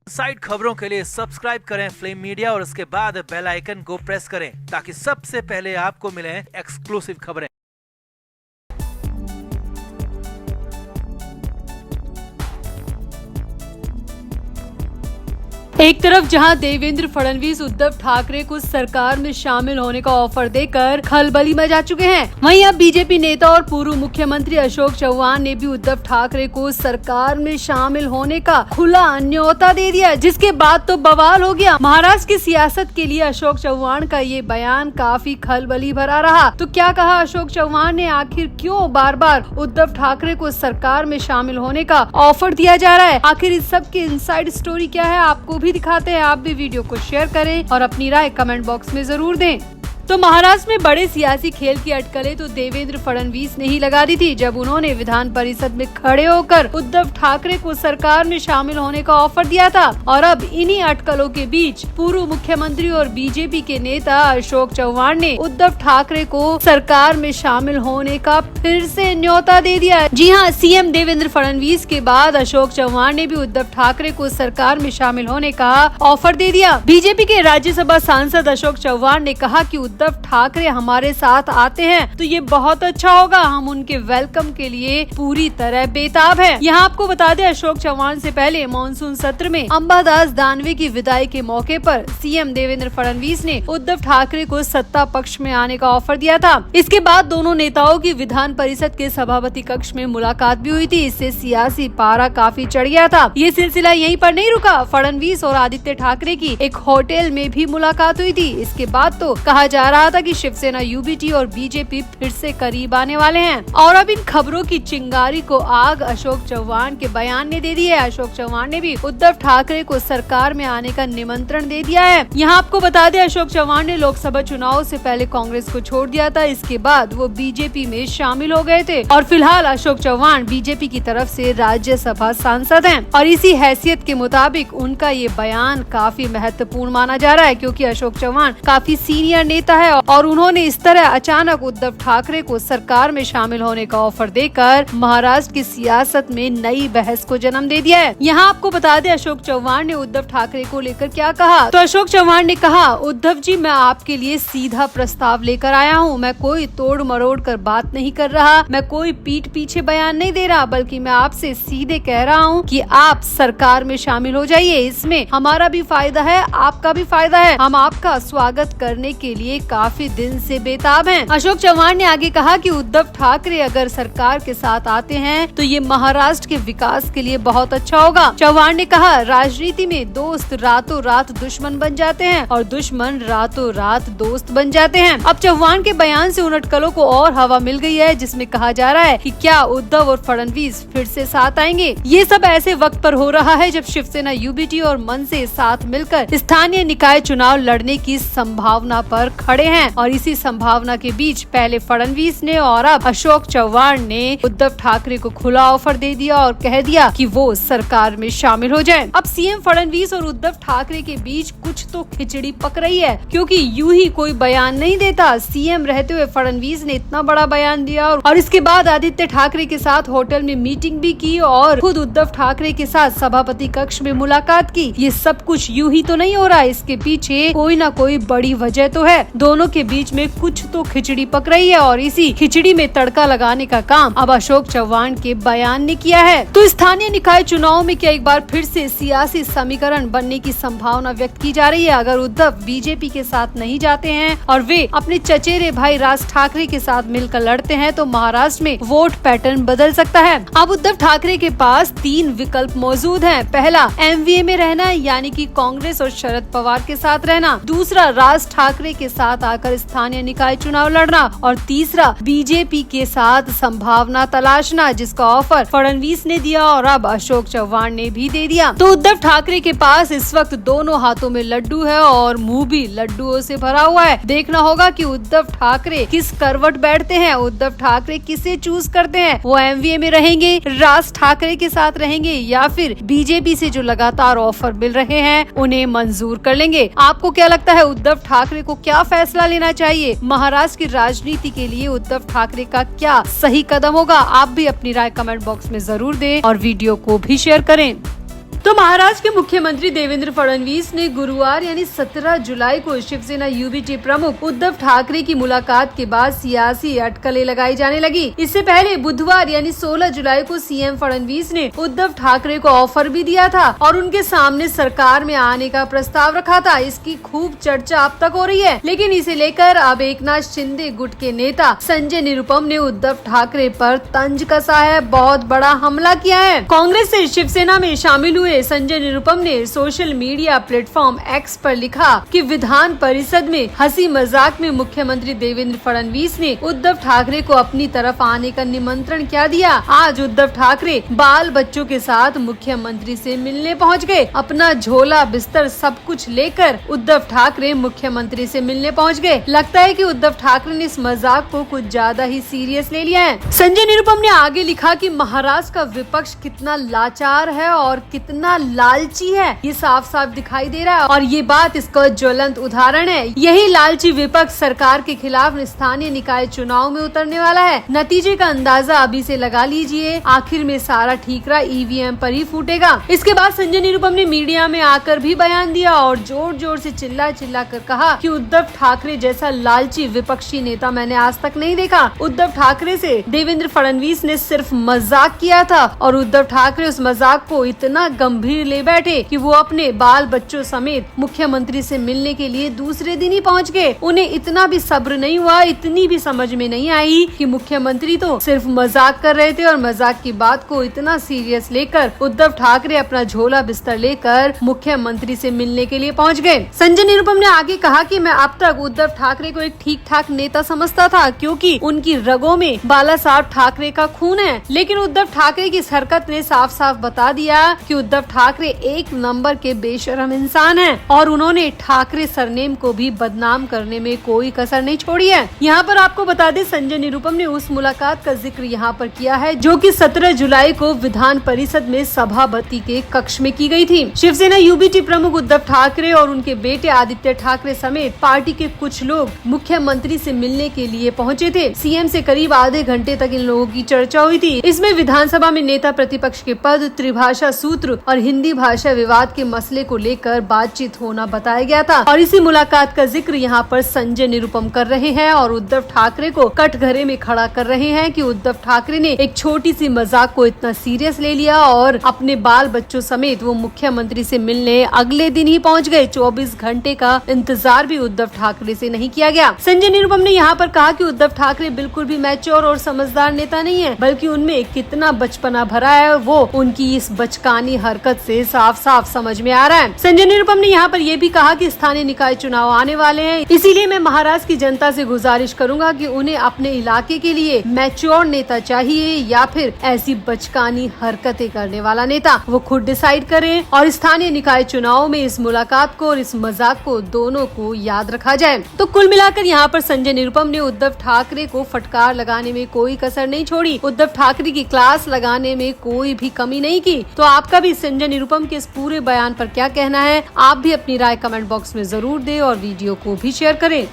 Side खबरों के लिए सब्सक्राइब करें फ्लेम मीडिया और उसके बाद बेल आइकन को प्रेस करें ताकि सबसे पहले आपको मिले एक्सक्लूसिव खबरें। एक तरफ जहां देवेंद्र फडणवीस उद्धव ठाकरे को सरकार में शामिल होने का ऑफर देकर खलबली मचा चुके हैं, वहीं अब बीजेपी नेता और पूर्व मुख्यमंत्री अशोक चव्हाण ने भी उद्धव ठाकरे को सरकार में शामिल होने का खुला न्योता दे दिया, जिसके बाद तो बवाल हो गया। महाराष्ट्र की सियासत के लिए अशोक चव्हाण का ये बयान काफी खलबली भरा रहा। तो क्या कहा अशोक चव्हाण ने, आखिर क्यों बार बार उद्धव ठाकरे को सरकार में शामिल होने का ऑफर दिया जा रहा है, आखिर इस सब की इनसाइड स्टोरी क्या है, आपको भी दिखाते हैं। आप भी वीडियो को शेयर करें और अपनी राय कमेंट बॉक्स में जरूर दें। तो महाराष्ट्र में बड़े सियासी खेल की अटकलें तो देवेंद्र फडणवीस ने ही लगा दी थी, जब उन्होंने विधान परिषद में खड़े होकर उद्धव ठाकरे को सरकार में शामिल होने का ऑफर दिया था। और अब इन्हीं अटकलों के बीच पूर्व मुख्यमंत्री और बीजेपी के नेता अशोक चव्हाण ने उद्धव ठाकरे को सरकार में शामिल होने का फिर से न्योता दे दिया। जी हाँ, सीएम देवेंद्र फडणवीस के बाद अशोक चव्हाण ने भी उद्धव ठाकरे को सरकार में शामिल होने का ऑफर दे दिया। बीजेपी के राज्यसभा सांसद अशोक चव्हाण ने कहा कि उद्धव ठाकरे हमारे साथ आते हैं तो ये बहुत अच्छा होगा, हम उनके वेलकम के लिए पूरी तरह बेताब हैं। यहाँ आपको बता दें, अशोक चव्हाण से पहले मॉनसून सत्र में अंबादास दानवे की विदाई के मौके पर सीएम देवेंद्र फडणवीस ने उद्धव ठाकरे को सत्ता पक्ष में आने का ऑफर दिया था। इसके बाद दोनों नेताओं की विधान परिषद के सभापति कक्ष में मुलाकात भी हुई थी। इससे सियासी पारा काफी चढ़ गया था। ये सिलसिला यहीं पर नहीं रुका, फडणवीस और आदित्य ठाकरे की एक होटल में भी मुलाकात हुई थी। इसके बाद तो कहा जा रहा था कि शिवसेना, यूबीटी और बीजेपी फिर से करीब आने वाले हैं। और अब इन खबरों की चिंगारी को आग अशोक चव्हाण के बयान ने दे दी है। अशोक चव्हाण ने भी उद्धव ठाकरे को सरकार में आने का निमंत्रण दे दिया है। यहाँ आपको बता दें, अशोक चव्हाण ने लोकसभा चुनाव से पहले कांग्रेस को छोड़ दिया था। इसके बाद वो बीजेपी में शामिल हो गए थे और फिलहाल अशोक चव्हाण बीजेपी की तरफ से राज्यसभा सांसद हैं। और इसी हैसियत के मुताबिक उनका ये बयान काफी महत्वपूर्ण माना जा रहा है, क्योंकि अशोक चव्हाण काफी सीनियर नेता है और उन्होंने इस तरह अचानक उद्धव ठाकरे को सरकार में शामिल होने का ऑफर देकर महाराष्ट्र की सियासत में नई बहस को जन्म दे दिया है। यहाँ आपको बता दें, अशोक चव्हाण ने उद्धव ठाकरे को लेकर क्या कहा। तो अशोक चव्हाण ने कहा, उद्धव जी, मैं आपके लिए सीधा प्रस्ताव लेकर आया हूँ। मैं कोई तोड़ मरोड़ कर बात नहीं कर रहा, मैं कोई पीठ पीछे बयान नहीं दे रहा, बल्कि मैं आपसे सीधे कह रहा हूँ कि आप सरकार में शामिल हो जाइए। इसमें हमारा भी फायदा है, आपका भी फायदा है। हम आपका स्वागत करने के लिए काफी दिन से बेताब हैं। अशोक चव्हाण ने आगे कहा कि उद्धव ठाकरे अगर सरकार के साथ आते हैं तो ये महाराष्ट्र के विकास के लिए बहुत अच्छा होगा। चव्हाण ने कहा, राजनीति में दोस्त रातों रात दुश्मन बन जाते हैं और दुश्मन रातों रात दोस्त बन जाते हैं। अब चव्हाण के बयान से उन अटकलों को और हवा मिल गई है, जिसमें कहा जा रहा है कि क्या उद्धव और फडणवीस फिर से साथ आएंगे। ये सब ऐसे वक्त पर हो रहा है जब शिवसेना, यूबीटी और मन से साथ मिलकर स्थानीय निकाय चुनाव लड़ने की संभावना पर खड़े हैं। और इसी संभावना के बीच पहले फडणवीस ने और अब अशोक चव्हाण ने उद्धव ठाकरे को खुला ऑफर दे दिया और कह दिया कि वो सरकार में शामिल हो जाएं। अब सीएम फडणवीस और उद्धव ठाकरे के बीच कुछ तो खिचड़ी पक रही है, क्योंकि यूं ही कोई बयान नहीं देता। सीएम रहते हुए फडणवीस ने इतना बड़ा बयान दिया और इसके बाद आदित्य ठाकरे के साथ होटल में मीटिंग भी की और खुद उद्धव ठाकरे के साथ सभापति कक्ष में मुलाकात की। ये सब कुछ यूं ही तो नहीं हो रहा, इसके पीछे कोई ना कोई बड़ी वजह तो है। दोनों के बीच में कुछ तो खिचड़ी पक रही है और इसी खिचड़ी में तड़का लगाने का काम अब अशोक चव्हाण के बयान ने किया है। तो स्थानीय निकाय चुनाव में क्या एक बार फिर से सियासी समीकरण बनने की संभावना व्यक्त की जा रही है। अगर उद्धव बीजेपी के साथ नहीं जाते हैं और वे अपने चचेरे भाई राज ठाकरे के साथ मिलकर लड़ते हैं तो महाराष्ट्र में वोट पैटर्न बदल सकता है। अब उद्धव ठाकरे के पास 3 विकल्प मौजूद हैं। पहला, एमवीए में रहना, यानी कि कांग्रेस और शरद पवार के साथ रहना। दूसरा, राज ठाकरे के साथ आकर स्थानीय निकाय चुनाव लड़ना। और तीसरा, बीजेपी के साथ संभावना तलाशना, जिसका ऑफर फडणवीस ने दिया और अब अशोक चव्हाण ने भी दे दिया। तो उद्धव ठाकरे के पास इस वक्त दोनों हाथों में लड्डू है और मुंह भी लड्डुओं से भरा हुआ है। देखना होगा कि उद्धव ठाकरे किस करवट बैठते हैं, उद्धव ठाकरे किसे चूज करते हैं। वो एमवीए में रहेंगे, राज ठाकरे के साथ रहेंगे, या फिर बीजेपी से जो लगातार ऑफर मिल रहे हैं उन्हें मंजूर कर लेंगे। आपको क्या लगता है, उद्धव ठाकरे को क्या फैसला लेना चाहिए? महाराष्ट्र की राजनीति के लिए उद्धव ठाकरे का क्या सही कदम होगा? आप भी अपनी राय कमेंट बॉक्स में जरूर दें और वीडियो को भी शेयर करें। तो महाराष्ट्र के मुख्यमंत्री देवेंद्र फडणवीस ने गुरुवार यानी 17 जुलाई को शिवसेना यूबीटी प्रमुख उद्धव ठाकरे की मुलाकात के बाद सियासी अटकलें लगाई जाने लगी। इससे पहले बुधवार यानी 16 जुलाई को सीएम फडणवीस ने उद्धव ठाकरे को ऑफर भी दिया था और उनके सामने सरकार में आने का प्रस्ताव रखा था। इसकी खूब चर्चा अब तक हो रही है, लेकिन इसे लेकर अब एकनाथ शिंदे गुट के नेता संजय निरुपम ने उद्धव ठाकरे पर तंज कसा है, बहुत बड़ा हमला किया है। कांग्रेस से शिवसेना में शामिल हुए संजय निरुपम ने सोशल मीडिया प्लेटफॉर्म एक्स पर लिखा कि विधान परिषद में हंसी मजाक में मुख्यमंत्री देवेंद्र फडणवीस ने उद्धव ठाकरे को अपनी तरफ आने का निमंत्रण क्या दिया। आज उद्धव ठाकरे बाल बच्चों के साथ मुख्यमंत्री से मिलने पहुंच गए। अपना झोला बिस्तर सब कुछ लेकर उद्धव ठाकरे मुख्यमंत्री से मिलने पहुंच गए। लगता है कि उद्धव ठाकरे ने इस मजाक को कुछ ज्यादा ही सीरियस ले लिया है। संजय निरुपम ने आगे लिखा कि महाराष्ट्र का विपक्ष कितना लाचार है और कितना लालची है, ये साफ साफ दिखाई दे रहा है और ये बात इसका ज्वलंत उदाहरण है। यही लालची विपक्ष सरकार के खिलाफ स्थानीय निकाय चुनाव में उतरने वाला है। नतीजे का अंदाजा अभी से लगा लीजिए, आखिर में सारा ठीकरा ईवीएम पर ही फूटेगा। इसके बाद संजय निरुपम ने मीडिया में आकर भी बयान दिया और जोर जोर से चिल्ला कर कहा कि उद्धव ठाकरे जैसा लालची विपक्षी नेता मैंने आज तक नहीं देखा। उद्धव ठाकरे से देवेंद्र फडणवीस ने सिर्फ मजाक किया था और उद्धव ठाकरे उस मजाक को इतना गंभीर ले बैठे कि वो अपने बाल बच्चों समेत मुख्यमंत्री से मिलने के लिए दूसरे दिन ही पहुंच गए। उन्हें इतना भी सब्र नहीं हुआ, इतनी भी समझ में नहीं आई कि मुख्यमंत्री तो सिर्फ मजाक कर रहे थे और मजाक की बात को इतना सीरियस लेकर उद्धव ठाकरे अपना झोला बिस्तर लेकर मुख्यमंत्री से मिलने के लिए पहुंच गए। संजय निरुपम ने आगे कहा कि मैं अब तक उद्धव ठाकरे को एक ठीक ठाक नेता समझता था क्योंकि उनकी रगों में बाला साहब ठाकरे का खून है, लेकिन उद्धव ठाकरे की इस हरकत ने साफ साफ बता दिया कि उद्धव ठाकरे एक नंबर के बेशरम इंसान हैं और उन्होंने ठाकरे सरनेम को भी बदनाम करने में कोई कसर नहीं छोड़ी है। यहाँ पर आपको बता दें, संजय निरुपम ने उस मुलाकात का जिक्र यहाँ पर किया है जो कि 17 जुलाई को विधान परिषद में सभापति के कक्ष में की गई थी। शिवसेना यूबीटी प्रमुख उद्धव ठाकरे और उनके बेटे आदित्य ठाकरे समेत पार्टी के कुछ लोग मुख्यमंत्री से मिलने के लिए पहुँचे थे। सीएम से करीब आधे घंटे तक इन लोगों की चर्चा हुई थी। इसमें विधानसभा में नेता प्रतिपक्ष के पद, त्रिभाषा सूत्र और हिंदी भाषा विवाद के मसले को लेकर बातचीत होना बताया गया था और इसी मुलाकात का जिक्र यहाँ पर संजय निरुपम कर रहे हैं और उद्धव ठाकरे को कटघरे में खड़ा कर रहे हैं कि उद्धव ठाकरे ने एक छोटी सी मजाक को इतना सीरियस ले लिया और अपने बाल बच्चों समेत वो मुख्यमंत्री से मिलने अगले दिन ही पहुँच गए। 24 घंटे का इंतजार भी उद्धव ठाकरे से नहीं किया गया। संजय निरुपम ने यहाँ पर कहा कि उद्धव ठाकरे बिल्कुल भी मैच्योर और समझदार नेता नहीं है, बल्कि उनमें कितना बचपना भरा है वो उनकी इस बचकानी हरकत से साफ साफ समझ में आ रहा है। संजय निरुपम ने यहाँ पर यह भी कहा कि स्थानीय निकाय चुनाव आने वाले हैं, इसीलिए मैं महाराष्ट्र की जनता से गुजारिश करूंगा कि उन्हें अपने इलाके के लिए मैच्योर नेता चाहिए या फिर ऐसी बचकानी हरकतें करने वाला नेता, वो खुद डिसाइड करें और स्थानीय निकाय चुनाव में इस मुलाकात को और इस मजाक को दोनों को याद रखा जाए। तो कुल मिलाकर यहाँ पर संजय निरुपम ने उद्धव ठाकरे को फटकार लगाने में कोई कसर नहीं छोड़ी, उद्धव ठाकरे की क्लास लगाने में कोई भी कमी नहीं की। तो आपका भी संजय निरुपम के इस पूरे बयान पर क्या कहना है, आप भी अपनी राय कमेंट बॉक्स में जरूर दें और वीडियो को भी शेयर करें।